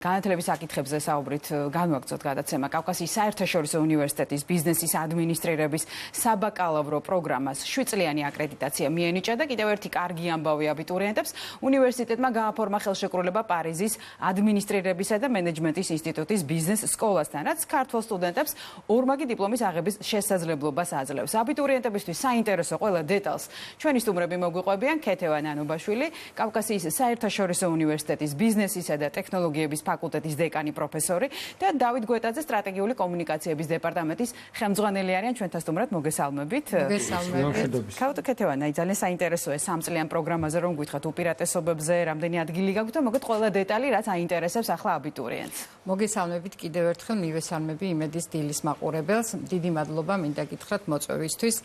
განათლების საკითხებზე საუბრით განვაგრძოთ გადაცემა კავკასიის საერთაშორისო უნივერსიტეტის ბიზნესის ადმინისტრირების საბაკალავრო პროგრამას 7 წლიანი აკრედიტაცია მიენიჭა და კიდევ ერთი კარგი ამბავი აბიტურიენტებს უნივერსიტეტმა გააფორმა ხელშეკრულება პარიზის ადმინისტრირებისა და მენეჯმენტის ინსტიტუტის ბიზნეს სკოლასთან, რაც ქართველ სტუდენტებს ორმაგი დიპლომის აღების შესაძლებლობას აძლევს. აბიტურიენტებისთვის საინტერესო ყველა დეტალს ჩვენი სტუმრები მოგვიყვებიან. ქეთევან ანუბაშვილი, კავკასიის საერთაშორისო უნივერსიტეტის ბიზნესისა და ტექნოლოგიების ფაკულტეტის დეკანი პროფესორი და დავით გვეტაძე სტრატეგიული კომუნიკაციების დეპარტამენტის ხელმძღვანელი არიან ჩვენთან სტუმრად. მოგესალმებით. მოგესალმებით. ქეთევან, ძალიან საინტერესოა 3 წლიან პროგრამაზე რომ გითხრათ უპირატესობებზე, რამდენი ადგილი გაქვთ და მოგეთ ყველა დეტალი, რაც აინტერესებს ახლა აბიტურიენტს. მოგესალმებით კიდევ ერთხელ მივესალმები იმედის დილის მაყურებელს. დიდი მადლობა მინდა გითხრათ მოწვევისთვის.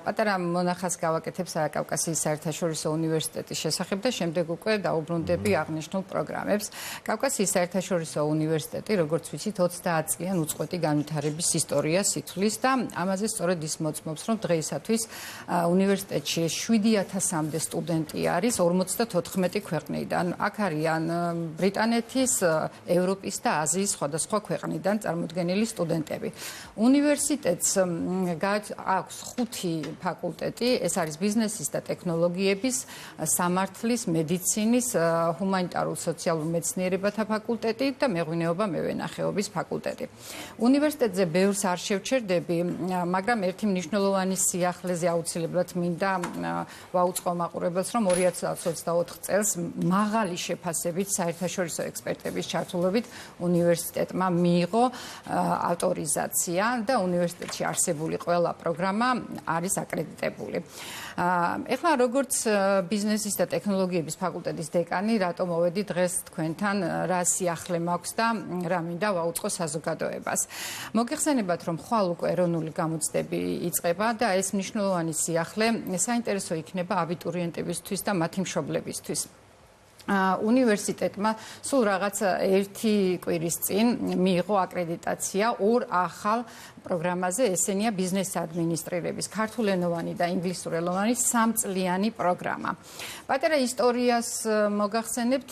პატარა მონახას გავაკეთებ კავკასიის საერთაშორისო უნივერსიტეტის შესახებ და შემდეგ უკვე დაუბრუნდები აღნიშნულ პროგრამებს. კავკასიის საერთაშორისო უნივერსიტეტი, როგორც ვიცით, 30 წლიან უწყვეტი განვითარების ისტორიას ითვლის და ამაზე სწორედ ის მოწმობს, რომ დღეისათვის უნივერსიტეტში 7000-მდე სტუდენტი არის 54 ქვეყნიდან. აქ არიან ბრიტანეთის, ევროპის და აზიის სხვადასხვა ქვეყნიდან წარმოდგენილი სტუდენტები. უნივერსიტეტს აქვს 5 ფაკულტეტი, ეს არის ბიზნესის და ტექნოლოგიების, სამართლის, მედიცინის, ჰუმანიტარულ სოციალურ მეცნიერებათა ფაკულტეტი და მეღვინეობა მევენახეობის ფაკულტეტი. უნივერსიტეტზე ბევრს არ შევჩერდები, მაგრამ ერთი მნიშვნელოვანი სიახლეზე აუცილებლად მინდა ვაუწყო მაყურებელს, რომ 2024 წელს მაღალი შეფასებით საერთაშორისო ექსპერტების ჩართულობით უნივერსიტეტმა მიიღო ავტორიზაცია და უნივერსიტეტში არსებული ყველა პროგრამა არის აკრედიტებული. ეხლა როგორც ბიზნესის და ტექნოლოგიების ფაკულტეტის დეკანი, რატომ მოვედი დღეს თქვენთან, რა სიახლე მაქვს და რა მინდა ვაუწყო საზოგადოებას. მოგეხსენებათ, რომ ხვალ უკვე ეროვნული გამოცდები იწყება და ეს მნიშვნელოვანი სიახლე საინტერესო იქნება აბიტურიენტებისთვის და მათი მშობლებისთვის. უნივერსიტეტმა სულ რაღაც 1 კვირის წინ მიიღო აკრედიტაცია 2 ახალ პროგრამაზე, ესენია ბიზნეს ადმინისტრირების ქართულენოვანი და ინგლისურენოვანი 3 წლიანი პროგრამა. პატარა ისტორიას მოგახსენებთ,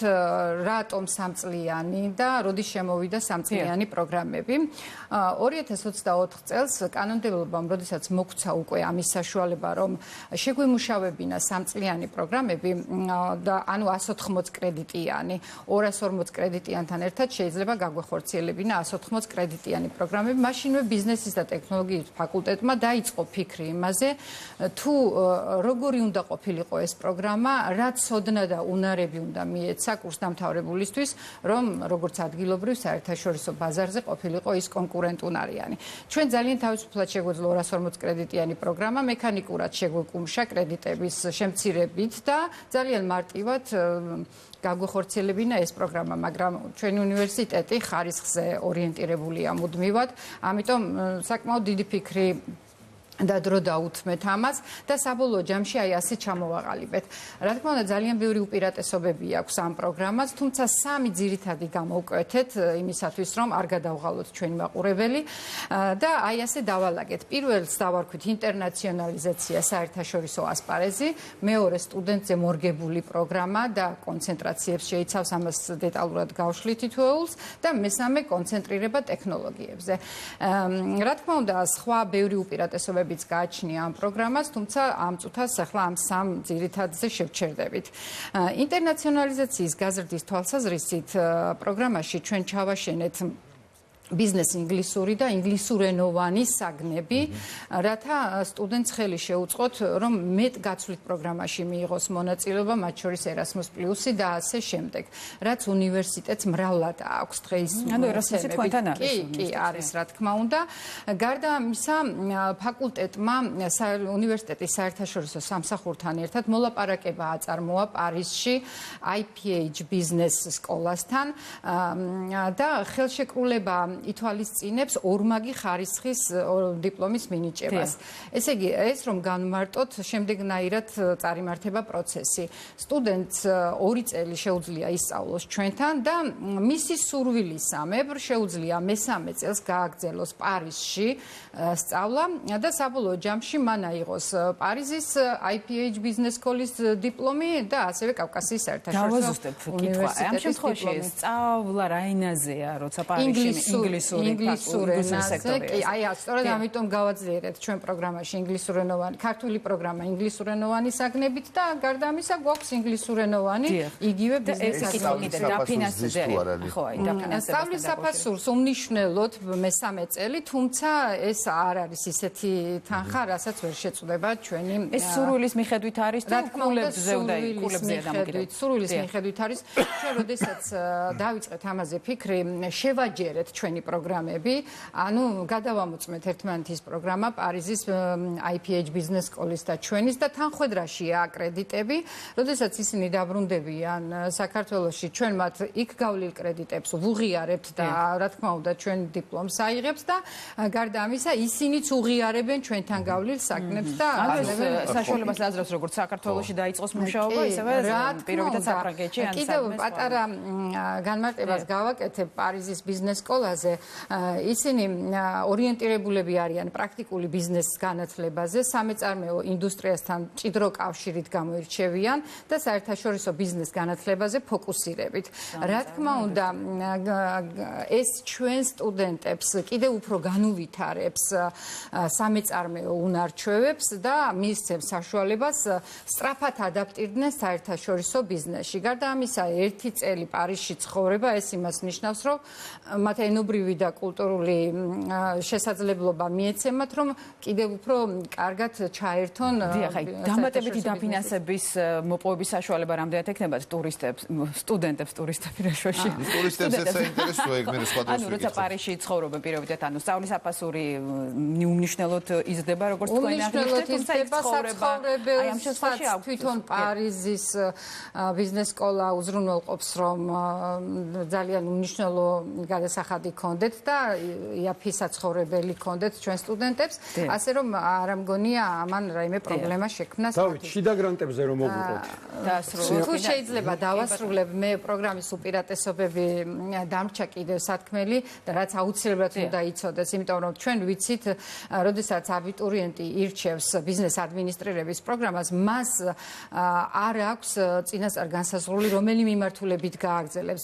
რატომ 3 წლიანი და როდის შემოვიდა 3 წლიანი პროგრამები. 2024 წელს კანონმდებლობამ, როდესაც მოგვცა უკვე ამის საშუალება, რომ შეგვიმუშავებინა 3 წლიანი პროგრამები და ანუ 180 კრედიტიანი, 240 კრედიტიანთან ერთად შეიძლება გაგვეხორციელებინა 180 კრედიტიანი პროგრამები. მაშინვე ბიზნესის და ტექნოლოგიის ფაკულტეტმა დაიწყო ფიქრი იმაზე, თუ როგორი უნდა ყოფილიყო ეს პროგრამა, რა ცოდნა და უნარები უნდა მიეცა კურსდამთავრებულისთვის, რომ როგორც ადგილობრივ საერთაშორისო ბაზარზე ყოფილიყო ის კონკურენტუნარიანი. ჩვენ ძალიან თავისუფლად შეგვეძლო 240 კრედიტიანი პროგრამა, მექანიკურად შეგვეკუმშა კრედიტების შემცირებით და ძალიან მარტივად გაგვეხორციელებინა ეს პროგრამა, მაგრამ ჩვენი უნივერსიტეტი ხარისხზე ორიენტირებულია მუდმივად, ამიტომ საკმაოდ დიდი ფიქრი და დრო დაუთმეთ ამას და საბოლოო ჯამში აი ასე ჩამოვაყალიბეთ. რა თქმა უნდა, ძალიან ბევრი უპირატესობები აქვს ამ პროგრამას, თუმცა 3 ძირითადი გამოვკვეთეთ იმისათვის, რომ არ გადავღალოთ ჩვენი მაყურებელი და აი ასე დავალაგეთ. პირველს დავარქვით ინტერნაციონალიზაცია საერთაშორისო ასპარეზი, მეორე სტუდენტზე მორგებული პროგრამა და კონცენტრაციებს შეიცავს, ამას დეტალურად გავშლით თითოეულს და მესამე კონცენტრირება ტექნოლოგიებზე. რა თქმა უნდა, სხვა ბევრი უპირატესობები გააჩნია ამ პროგრამას, თუმცა ამ წუთას ახლა ამ 3 ძირითადზე შევჩერდებით. ინტერნაციონალიზაციის გაზრდის თვალსაზრისით პროგრამაში ჩვენ ჩავაშენეთ ბიზნეს ინგლისური და ინგლისურენოვანი საგნები, რათა სტუდენტს ხელი შეუწყოთ, რომ მეტ გაცვლით პროგრამაში მიიღოს მონაწილეობა, მათ შორის Erasmus Plus-ი და ასე შემდეგ. რაც უნივერსიტეტს მრავლად აქვს დღეს. ანუ Erasmus-ი თქვენთან არის. კი, არის, რა თქმა უნდა. გარდა ამისა, ფაკულტეტმა უნივერსიტეტის საერთაშორისო სამსახურთან ერთად მოლაპარაკება აწარმოა პარიზში IPH ბიზნეს სკოლასთან და ხელშეკრულება ითვალისწინებს ორმაგი ხარისხის დიპლომის მინიჭებას. ესე იგი, ეს რომ განმარტოთ, შემდეგნაირად წარიმართება პროცესი. სტუდენტს 2 წელი შეუძლია ისწავლოს ჩვენთან და მისი სურვილისამებრ შეუძლია მესამე წელს გააგრძელოს პარიზში სწავლა და საბოლოო ჯამში მან აიღოს პარიზის IPH Business School-ის დიპლომი და ასევე კავკასიის საერთაშორისო უნივერსიტეტის ამ შემთხვევაში სწავლა რა ენაზეა, როცა პარიზში ინგლისური სექტორი. კი, აი, სწორედ ამიტომ გავაძლიერეთ ჩვენ პროგრამაში ინგლისურენოვანი, ქართული პროგრამა ინგლისურენოვანი საგნებით და გარდა ამისა გვაქვს ინგლისურენოვანი იგივე ბიზნესის დაფინანსება. ხო, აი, დაფინანსება. სწავლის საფასურს უმნიშვნელოდ მესამე წელი, თუმცა ეს არ არის ისეთი თანხა, რასაც ვერ შეწუდება ჩვენი ეს სურვილის მიხედვით არის თუ კულებზე და კულებზეა დამოკიდებული. სურვილის მიხედვით არის. ჩვენ როდესაც დავიწყეთ ამაზე ფიქრი, შევაჯერეთ ჩვენი პროგრამები, ანუ გადავამოწმეთ ერთმანეთის პროგრამა პარიზის IPH Business School-ის და ჩვენის და თანხwebdriverშია კრედიტები. როდესაც ისინი დაბრუნდებიან საქართველოში, ჩვენ მათ იქ გავლილ კრედიტებს ვუღიარებთ და რა თქმა უნდა ჩვენ დიპლომს აიღებს და გარდა ამისა ისინიც უღიარებენ ჩვენთან გავლილ საგნებს და საშუალებას აძლევს როგორც საქართველოში დაიწყოს მუშაობა, ისევე პირობითად საფრანგეთში ან კიდევ პატარა განმარტებას გავაკეთებ პარიზის ბიზნეს სკოლაზე. ისინი ორიენტირებულები არიან პრაქტიკული ბიზნესის განათლებაზე, სამეწარმეო ინდუსტრიასთან მჭიდრო კავშირით გამოირჩევიან და საერთაშორისო ბიზნეს განათლებაზე ფოკუსირებით. რა თქმა უნდა, ეს ჩვენ სტუდენტებს კიდევ უფრო განუვითარებს სამეწარმეო უნარჩვევებს და მისცემს საშუალებას სწრაფად ადაპტირდნენ საერთაშორისო ბიზნესში. გარდა ამისა, 1 წელი პარიზში ცხოვრება ეს იმას ნიშნავს, რომ მათ ენობრივი და კულტურული შესაძლებლობა მიეცემათ, რომ კიდევ უფრო კარგად ჩაერთონ. დამატებითი დაფინანსების მოპოვების საშუალება რამდენად ექნებათ სტუდენტებს ტურისტები რაშვაში? ტურისტებს ეს საინტერესოა, ეგ მე სხვა დროს ვიგებ. როცა პარიზში ცხოვრობენ პირობითად, სწავლის საფასური უმნიშვნელოდ იზრდება, როგორც თქვენ აღნიშნეთ, თუმცა ცხოვრება აი ამ შემთხვევაში თვითონ პარიზის ბიზნეს სკოლა უზრუნველყოფს, რომ ძალიან უმნიშვნელო გადასახადი ქონდეთ და იაფი საცხოვრებელი ქონდეთ ჩვენ სტუდენტებს, ასე რომ არ ამგონია ამან რაიმე პრობლემა შექმნას. დავით, შიდა გრანტებზე რომ მოგვიყოთ. თუ შეიძლება დავასრულებ მე პროგრამის უპირატესობები დამრჩა კიდევ სათქმელი და რაც აუცილებლად უნდა იცოდეს, იმიტომ რომ ჩვენ ვიცით, როდესაც აბიტურიენტი ირჩევს ბიზნეს ადმინისტრირების პროგრამას, მას არ აქვს წინასწარ განსაზღვრული რომელი მიმართულებით გააგრძელებს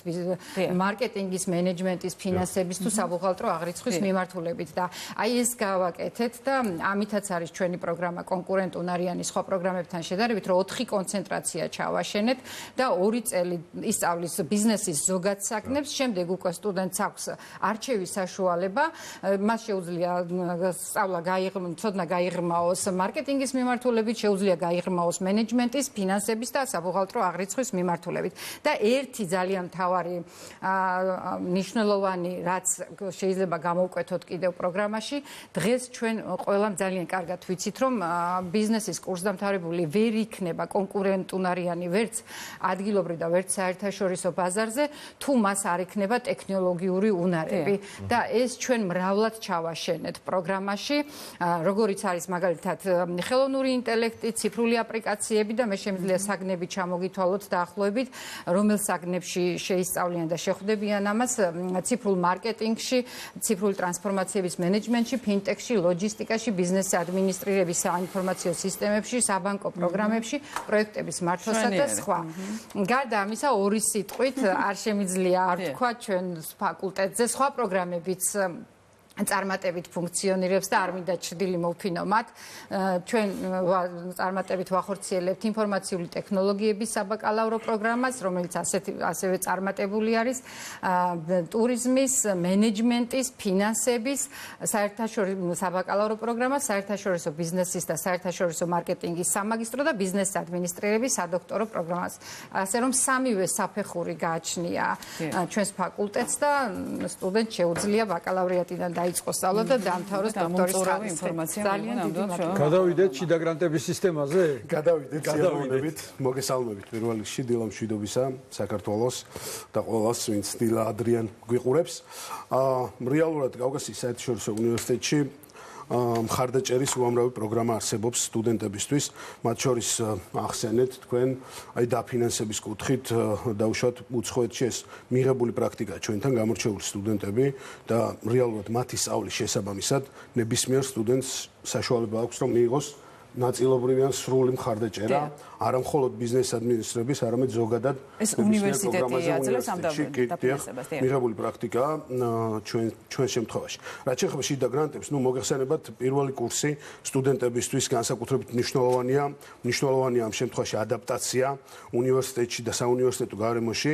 მარკეტინგის, მენეჯმენტის, ფინანსების თუ საბუღალტრო აღრიცხვის მიმართულებით და აი ეს გავაკეთეთ და ამითაც არის ჩვენი პროგრამა კონკურენტუნარიანი სხვა პროგრამებთან შედარებით, რომ 4 კონცენტრაცია ჩავაშენეთ და 2 წელი ისწავლის ბიზნესის ზოგად საგნებს, შემდეგ უკვე სტუდენტს აქვს არჩევის საშუალება, მას შეუძლია სწავლა ცოდნა გაიღრმაოს მარკეტინგის მიმართულებით, შეუძლია გაიღრმაოს მენეჯმენტის, ფინანსების და საბუღალტრო აღრიცხვის მიმართულებით. და ერთი ძალიან მთავარი მნიშვნელოვანი, რაც შეიძლება გამოვკვეთოთ კიდევ პროგრამაში, დღეს ჩვენ ყველამ ძალიან კარგად ვიცით, რომ ბიზნესის კურსდამთავრებული ვერ იქნება კონკურენტუნარიანი ვერც ადგილობრივ და ვერც საერთაშორისო ბაზარზე, თუ მას არ ექნება ტექნოლოგიური უნარები და ეს ჩვენ მრავლად ჩავაშენეთ პროგრამაში, როგორიც არის მაგალითად ხელოვნური ინტელექტი, ციფრული აპლიკაციები და მე შემიძლია საგნები ჩამოგითვალოთ დაახლოებით, რომელ საგნებში შეისწავლიან და შეხვდებიან ამას ციფრულ მარკეტინგში, ციფრული ტრანსფორმაციების მენეჯმენტში, ფინტექში, ლოჯისტიკაში, ბიზნეს ადმინისტრირების საინფორმაციო სისტემებში, საბანკო პროგრამებში, პროექტების მართვასა და სხვა. გარდა ამისა, 2 სიტყვით არ შემიძლია არ თქვა ჩვენ ფაკულტეტზე სხვა პროგრამებიც წარმატებით ფუნქციონირებს და არ მინდა ჩრდილი მოვფინო მათ. ჩვენ წარმატებით ვახორციელებთ ინფორმაციული ტექნოლოგიების საბაკალავრო პროგრამას, რომელიც ასევე წარმატებული არის ტურიზმის, მენეჯმენტის, ფინანსების საერთაშორისო საბაკალავრო პროგრამა, საერთაშორისო ბიზნესის და საერთაშორისო მარკეტინგის სამაგისტრო და ბიზნეს ადმინისტრირების სადოქტორო პროგრამას. ასე რომ სამივე საფეხური გააჩნია ჩვენს ფაკულტეტს და სტუდენტს შეუძლია ბაკალავრიატიდან დაიწყო სწავლა და დაამთავროს დოქტორის ხარისხი. ძალიან დიდი მადლობა. გადავიდეთ შიდა გრანტების სისტემაზე? გადავიდეთ სიამოვნებით. მოგესალმებით პირველ რიგში დილა მშვიდობისა საქართველოს და ყველას, ვინც დილა ადრიან გვიყურებს. რეალურად კავკასიის საერთაშორისო უნივერსიტეტში მხარდაჭერის უამრავი პროგრამა არსებობს სტუდენტებისთვის, მათ შორის ახსენეთ თქვენ აი დაფინანსების კუთხით დაუშვათ უცხოეთში ეს მიღებული პრაქტიკაა ჩვენთან გამორჩეული სტუდენტები და რეალურად მათი სწავლის შესაბამისად ნებისმიერ სტუდენტს საშუალება აქვს რომ მიიღოს ნაწილობრივი ან სრული მხარდაჭერა არა მხოლოდ ბიზნეს ადმინისტრების, არამედ ზოგადად ეს უნივერსიტეტი აძლევს ამ დაფინანსებას. მიღებული პრაქტიკაა ჩვენ შემთხვევაში. რაც შეეხება შიდა გრანტებს, მოგეხსენებათ პირველი კურსი სტუდენტებისთვის განსაკუთრებით მნიშვნელოვანია ამ შემთხვევაში ადაპტაცია უნივერსიტეტში და საუნივერსიტეტო გარემოში.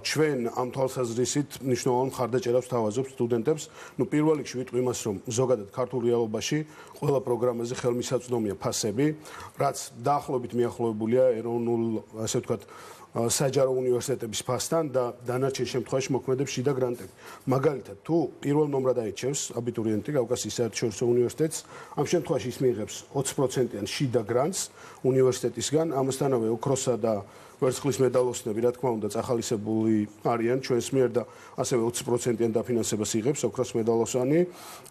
ჩვენ ამ თვალსაზრისით მნიშვნელოვან მხარდაჭერას ვთავაზობთ სტუდენტებს. პირველ რიგში ვიტყვი იმას, რომ ზოგადად ქართულ რეალობაში ყველა პროგრამაზე ხელმისაწვდომია ფასები, რაც დაახლოებით მიახლოებულია ეროვნულ, ასე ვთქვათ, საჯარო უნივერსიტეტების ფასთან და დანარჩენ შემთხვევაში მოქმედებს შიდა გრანტები. მაგალითად, თუ პირველ ნომრად აირჩევს აბიტურიენტი კავკასიის საერთაშორისო უნივერსიტეტს, ამ შემთხვევაში ის მიიღებს 20%-იან შიდა გრანტს უნივერსიტეტისგან, ამასთანავე ოქროსა და ვერცხლის მედალოსნები, რა თქმა უნდა, წახალისებული არიან ჩვენს მიერ და ასევე 20%-იან დაფინანსებას იღებს ოქროს მედალოსანი,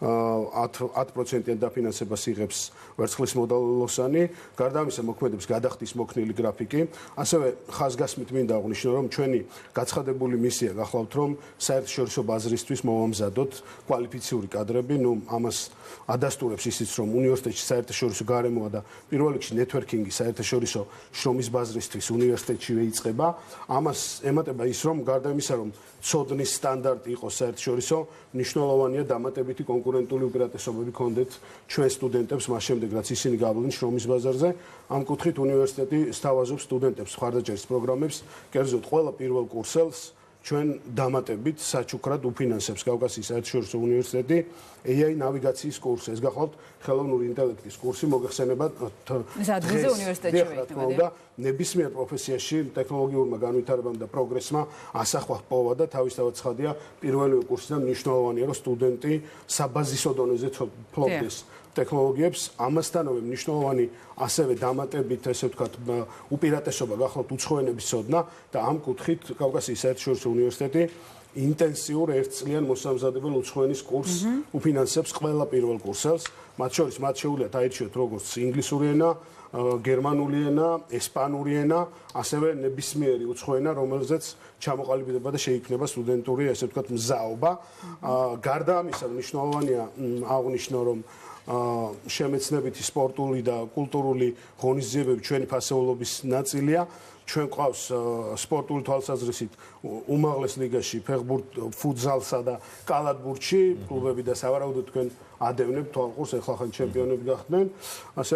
10%-იან დაფინანსებას იღებს ვერცხლის მედალოსანი, გარდა ამისა მოქმედებს გადახდის მოქნილი გრაფიკი, ასევე ხაზგასმით მინდა აღვნიშნო, რომ ჩვენი გაცხადებული მისია გახლავთ, რომ საერთაშორისო ბაზრისთვის მოვამზადოთ კვალიფიციური კადრები, ამას ადასტურებს ისიც, რომ უნივერსიტეტში საერთაშორისო გარემოა და პირველ რიგში ნეტვორკინგი საერთაშორისო შრომის ბაზრისთვის უნივერსიტეტშივე იწყება. ამას ემატება ის, რომ გარდა იმისა, რომ ცოდნის სტანდარტი იყოს საერთაშორისო, მნიშვნელოვანია დამატებითი კონკურენტული უპირატესობები ჰქონდეთ ჩვენ სტუდენტებს, მას შემდეგ რაც ისინი გავლენ შრომის ბაზარზე. ამ კუთხით უნივერსიტეტი სთავაზობს სტუდენტებს მხარდაჭერის პროგრამებს, კერძოდ ყველა პირველ კურსელს ჩვენ დამატებით საჩუქრად უფინანსებს კავკასიის საერთაშორისო უნივერსიტეტი AI ნავიგაციის კურსი. ეს გახლავთ ხელოვნური ინტელექტის კურსი, მოგეხსენებათ ეს ადგილზე უნივერსიტეტში იქნება. ნებისმიერ პროფესიაში ტექნოლოგიურმა განვითარებამ და პროგრესმა ასახვა ჰპოვა და თავისთავად ცხადია პირველივე კურსიდან მნიშვნელოვანია, რომ სტუდენტი საბაზისო დონეზე ფლობდეს ტექნოლოგიებს, ამასთანავე მნიშვნელოვანი ასევე დამატებით, ესე ვთქვათ, უპირატესობა გახლავთ უცხოენების ცოდნა და ამ კუთხით კავკასიის საერთაშორისო უნივერსიტეტი ინტენსიურ ერთწლიან მოსამზადებელ უცხოენის კურსს უფინანსებს ყველა პირველ კურსელს, მათ შორის მათ შეუძლიათ აირჩიოთ როგორც ინგლისური ენა, გერმანული ენა, ესპანური ენა, ასევე ნებისმიერი უცხოენა, რომელზეც ჩამოყალიბდება და შეიქმნება სტუდენტური, ესე ვთქვათ, მზაობა. გარდა ამისა, მნიშვნელოვანია აღვნიშნო, რომ შემეცნებითი სპორტული და კულტურული ღონისძიებები ჩვენი ფასეულობის ნაწილია. ჩვენ ყავს სპორტული თვალსაზრისით უმაღლეს ლიგაში ფეხბურთ, ფუტზალსა და კალათბურთში კლუბები და სავარაუდოდ თქვენ ადევნებთ თვალყურს, ეხლა ხან ჩემპიონები გახდნენ. ასე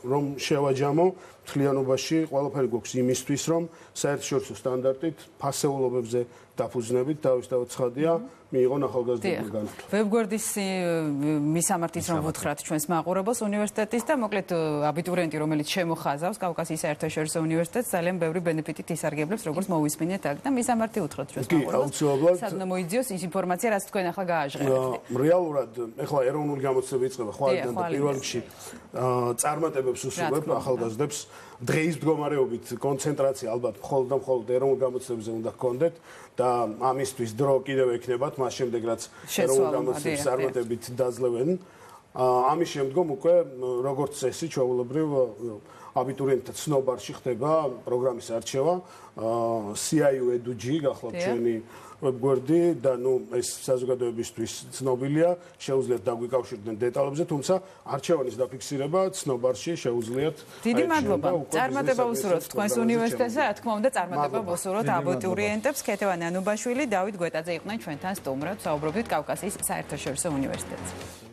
რომ შევაჯამო მთლიანობაში ყველაფერი გვაქვს იმისთვის, რომ საერთაშორისო სტანდარტით ფასეულობებზე დაფუძნებით თავისთავად ცხადია მიიღონ ახალგაზრდული განათლება. ვებგვერდის მისამართის რომ ვუთხრათ ჩვენს მაყურებელს უნივერსიტეტის და მოკლედ აბიტურიენტი, რომელიც შემოხაზავს კავკასიის საერთაშორისო უნივერსიტეტს, ძალიან ბევრი ბენეფიტით ისარგებლებს, როგორც მოვისმინეთ აქ და მისამართი უთხრათ ჩვენს მაყურებელს. სად უნდა მოიძიოს ის ინფორმაცია, რაც თქვენ ახლა გააჟღერებთ. რეალურად ახლა ეროვნული გამოცდილება იწყება ხვალიდან და პირველ რიგში წარმატებებს უსურვებ ახალგაზრდებს. დღეის მდგომარეობით კონცენტრაცია ალბათ მხოლოდ და მხოლოდ ეროვნულ გამოცდილებზე უნდა გქონდეთ და ამისთვის დრო კიდევ ექნებათ, მას შემდეგ რაც ეროვნულ გამოცდილების წარმატებით დაძლევენ. ამის შემდგომ უკვე როგორც წესი ჩვეულებრივ აბიტურიენტთა ცნობარში ხდება პროგრამის არჩევა, CIU EduG გახლავთ ჩვენი ვებგვერდი და ეს საზოგადოებისთვის ცნობილია, შეუძლიათ დაგვიკავშირდნენ დეტალებზე, თუმცა არჩევანის დაფიქსირება ცნობარში შეუძლიათ. დიდი მადლობა. წარმატება უსურვოთ თქვენს უნივერსიტეტზე, რა თქმა უნდა, წარმატება უსურვოთ აბიტურიენტებს. ქეთევან ანუბაშვილი, დავით გვეტაძე იყვნენ ჩვენთან სტუმრად, საუბრობდით კავკასიის საერთაშორისო უნივერსიტეტზე.